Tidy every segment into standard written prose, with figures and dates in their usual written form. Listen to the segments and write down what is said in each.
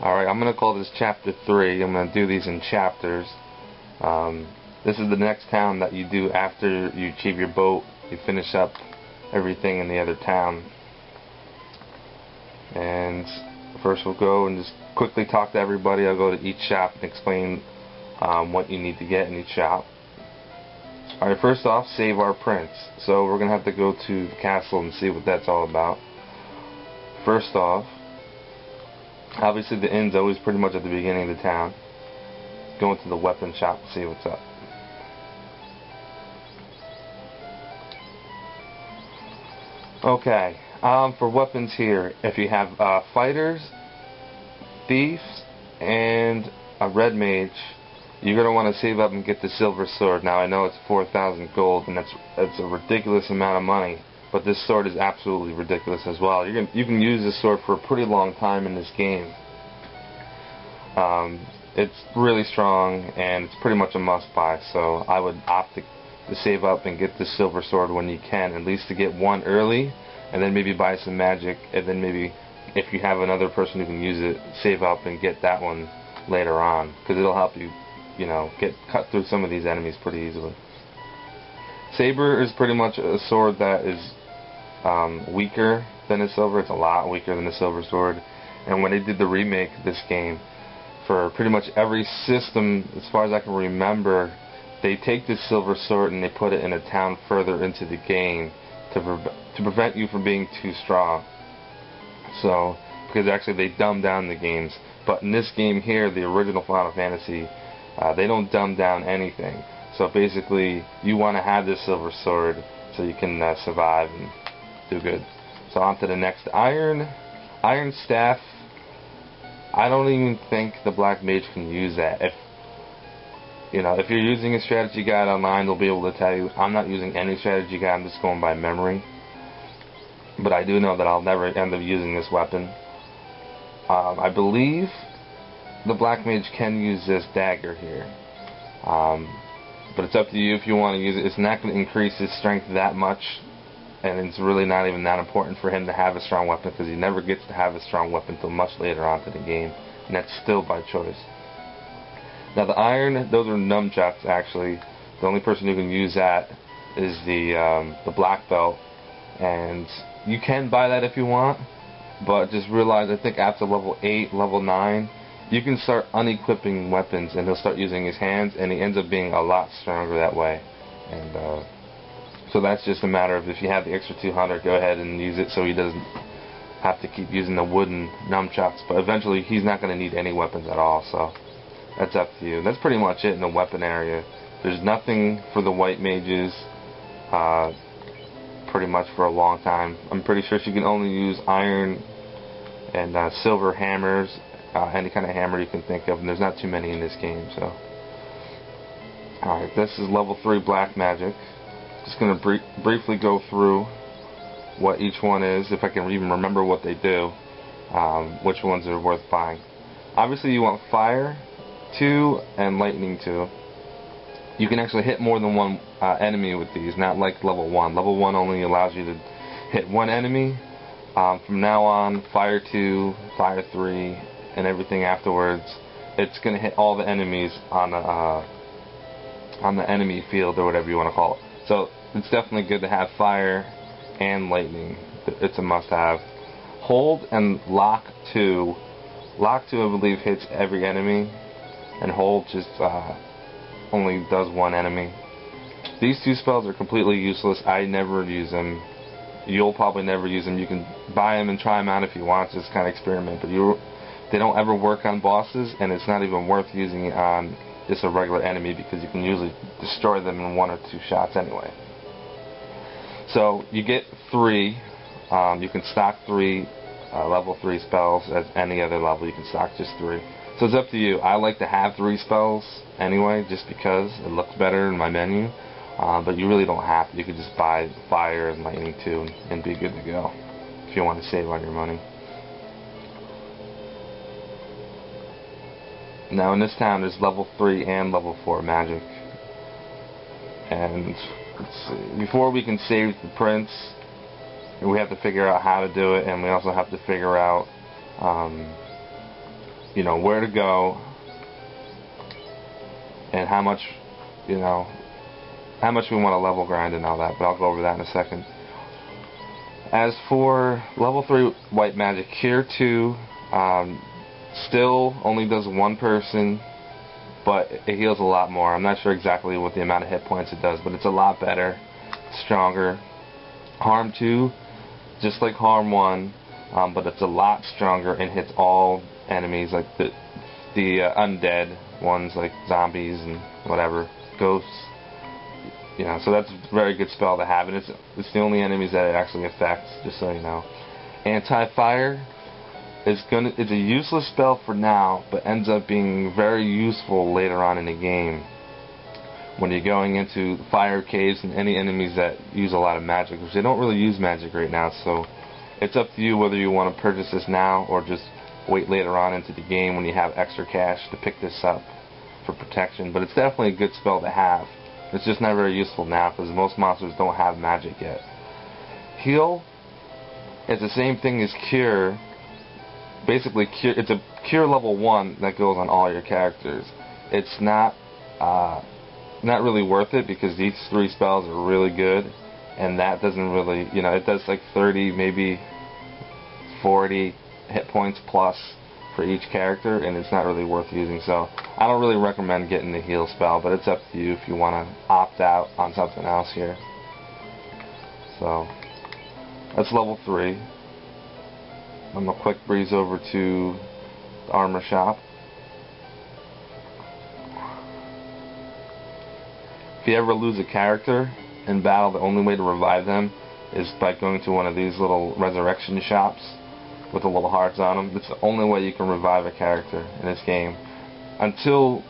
Alright, I'm going to call this Chapter 3. I'm going to do these in chapters. This is the next town that you do after you achieve your boat. You finish up everything in the other town. And first we'll go and just quickly talk to everybody. I'll go to each shop and explain what you need to get in each shop. Alright, first off, save our prince. So we're going to have to go to the castle and see what that's all about. First off, obviously the inn's always pretty much at the beginning of the town. Go into the weapon shop and see what's up. Okay, for weapons here, if you have fighters, thieves, and a red mage, you're going to want to save up and get the silver sword. Now I know it's 4,000 gold and that's a ridiculous amount of money, but this sword is absolutely ridiculous as well. You can use this sword for a pretty long time in this game. It's really strong and it's pretty much a must buy, so I would opt to save up and get the silver sword when you can, at least to get one early, and then maybe buy some magic, and then maybe if you have another person who can use it, save up and get that one later on, because it'll help you, get cut through some of these enemies pretty easily. Saber is pretty much a sword that is weaker than a silver. It's a lot weaker than a silver sword, and when they did the remake of this game, for pretty much every system, as far as I can remember, they take this silver sword and they put it in a town further into the game to prevent you from being too strong. So, because actually they dumb down the games. But in this game here, the original Final Fantasy, they don't dumb down anything. So basically, you want to have this silver sword so you can survive and do good. So on to the next iron staff. I don't even think the black mage can use that. If you're using a strategy guide online, they'll be able to tell you. I'm not using any strategy guide, I'm just going by memory. But I do know that I'll never end up using this weapon. I believe the black mage can use this dagger here. But it's up to you if you want to use it. It's not going to increase his strength that much, and it's really not even that important for him to have a strong weapon, because he never gets to have a strong weapon until much later on to the game, and that's still by choice. Now the iron, those are nunchucks actually. The only person who can use that is the black belt, and you can buy that if you want, but just realize, I think after level 8, level 9, you can start unequipping weapons and he'll start using his hands, and he ends up being a lot stronger that way. And so that's just a matter of, if you have the extra 200, go ahead and use it so he doesn't have to keep using the wooden nunchucks, but eventually he's not going to need any weapons at all, so that's up to you. That's pretty much it in the weapon area. There's nothing for the white mages pretty much for a long time. I'm pretty sure she can only use iron and silver hammers, any kind of hammer you can think of, and there's not too many in this game. So, alright, this is level 3 black magic. Just going to briefly go through what each one is, if I can even remember what they do, which ones are worth buying. Obviously you want fire 2 and lightning 2. You can actually hit more than one enemy with these, not like level 1. Level 1 only allows you to hit one enemy. From now on, fire 2, fire 3, and everything afterwards, it's going to hit all the enemies on the enemy field, or whatever you want to call it. So it's definitely good to have fire and lightning. It's a must-have. Hold and lock 2. Lock 2, I believe, hits every enemy, and hold just only does one enemy. These 2 spells are completely useless. I never use them. You'll probably never use them. You can buy them and try them out if you want, just kind of experiment, but they don't ever work on bosses, and it's not even worth using it on just a regular enemy, because you can usually destroy them in 1 or 2 shots anyway. So you get 3. You can stock 3 level 3 spells. As any other level, you can stock just 3. So it's up to you. I like to have 3 spells anyway, just because it looks better in my menu. But you really don't have to. You could just buy fire and lightning 2 and be good to go, if you want to save on your money. Now in this town there's level 3 and level 4 magic. And let's see, before we can save the prince, we have to figure out how to do it, and we also have to figure out where to go and how much we want to level grind and all that, but I'll go over that in a second. As for level 3 white magic, Cure 2 still only does one person, but it heals a lot more. I'm not sure exactly what the amount of hit points it does, but it's a lot better, stronger. Harm 2, just like Harm 1, but it's a lot stronger and hits all enemies, like the undead ones, like zombies and whatever, ghosts. So that's a very good spell to have, and it's the only enemies that it actually affects, just so you know. Anti-fire it's a useless spell for now, but ends up being very useful later on in the game when you're going into fire caves and any enemies that use a lot of magic, which they don't really use magic right now, so it's up to you whether you want to purchase this now or just wait later on into the game when you have extra cash to pick this up for protection. But it's definitely a good spell to have. It's just not very useful now because most monsters don't have magic yet. Heal is the same thing as Cure. Basically, it's a Cure level 1 that goes on all your characters. It's not really worth it because these 3 spells are really good, and that doesn't really, it does like 30, maybe 40 hit points plus for each character, and it's not really worth using. So I don't really recommend getting the heal spell, but it's up to you if you want to opt out on something else here. So that's level 3. I'm going to quick breeze over to the armor shop. If you ever lose a character in battle, the only way to revive them is by going to one of these little resurrection shops with the little hearts on them. It's the only way you can revive a character in this game. Until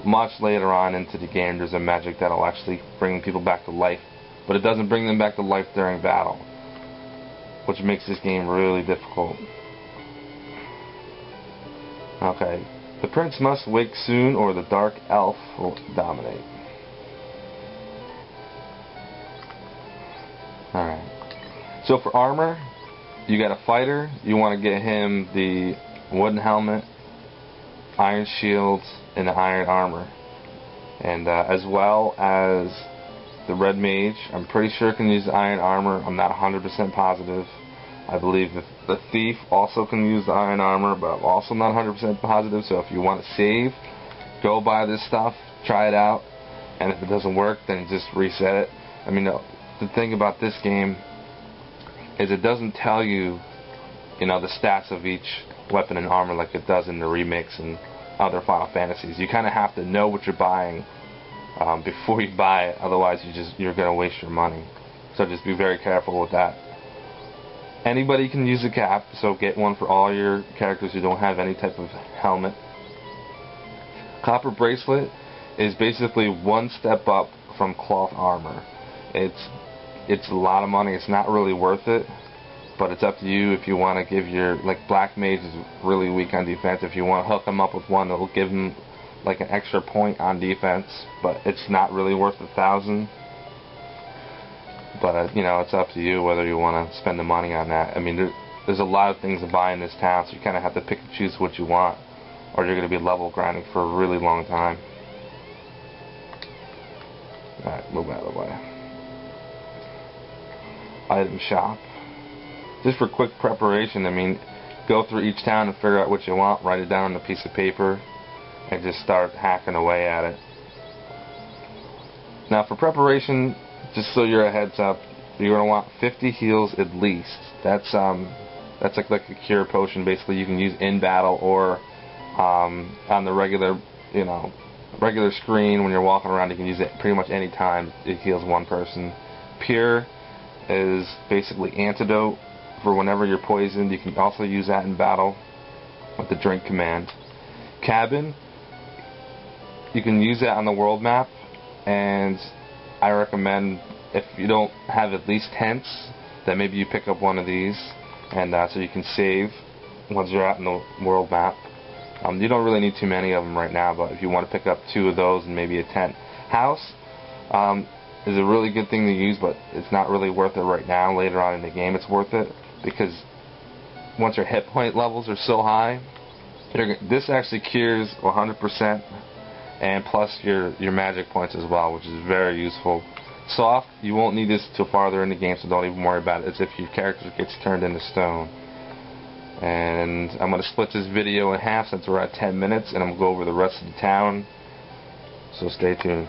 much later on into the game, there's a magic that'll actually bring people back to life, but it doesn't bring them back to life during battle, which makes this game really difficult. Okay, the prince must wake soon or the dark elf will dominate. Alright, so for armor, you got a fighter. You want to get him the wooden helmet, iron shields, and the iron armor, and as well as the red mage. I'm pretty sure can use the iron armor. I'm not 100% positive. I believe the thief also can use the iron armor, but I'm also not 100% positive. So if you want to save, go buy this stuff, try it out, and if it doesn't work, then just reset it. I mean, the thing about this game is it doesn't tell you, the stats of each weapon and armor like it does in the remakes and other Final Fantasies. You kind of have to know what you're buying before you buy it, otherwise you're going to waste your money. So just be very careful with that. Anybody can use a cap, so get one for all your characters who don't have any type of helmet. Copper bracelet is basically one step up from cloth armor. It's a lot of money. It's not really worth it, but it's up to you if you want to give your, like, black mage is really weak on defense. If you want to hook him up with one, it'll give him like an extra point on defense, but it's not really worth 1,000. But it's up to you whether you want to spend the money on that. I mean, there's a lot of things to buy in this town, so you kind of have to pick and choose what you want, or you're going to be level grinding for a really long time. Alright, move out of the way. Item shop. Just for quick preparation, I mean, go through each town and figure out what you want, write it down on a piece of paper, and just start hacking away at it. Now for preparation, just so you're a heads up, you're going to want 50 heals at least. That's like a cure potion. Basically, you can use in battle or on the regular screen when you're walking around. You can use it pretty much any time. It heals one person. Pure is basically antidote for whenever you're poisoned. You can also use that in battle with the drink command. Cabin, you can use that on the world map, and I recommend if you don't have at least tents, that maybe you pick up one of these, and so you can save once you're out in the world map. You don't really need too many of them right now, but if you want to pick up 2 of those and maybe a tent. House is a really good thing to use, but it's not really worth it right now. Later on in the game it's worth it, because once your hit point levels are so high, This actually cures 100%, and plus your magic points as well, which is very useful. Soft, you won't need this till farther in the game, so don't even worry about it. It's if your character gets turned into stone. And I'm going to split this video in half since we're at 10 minutes, and I'm going to go over the rest of the town, so stay tuned.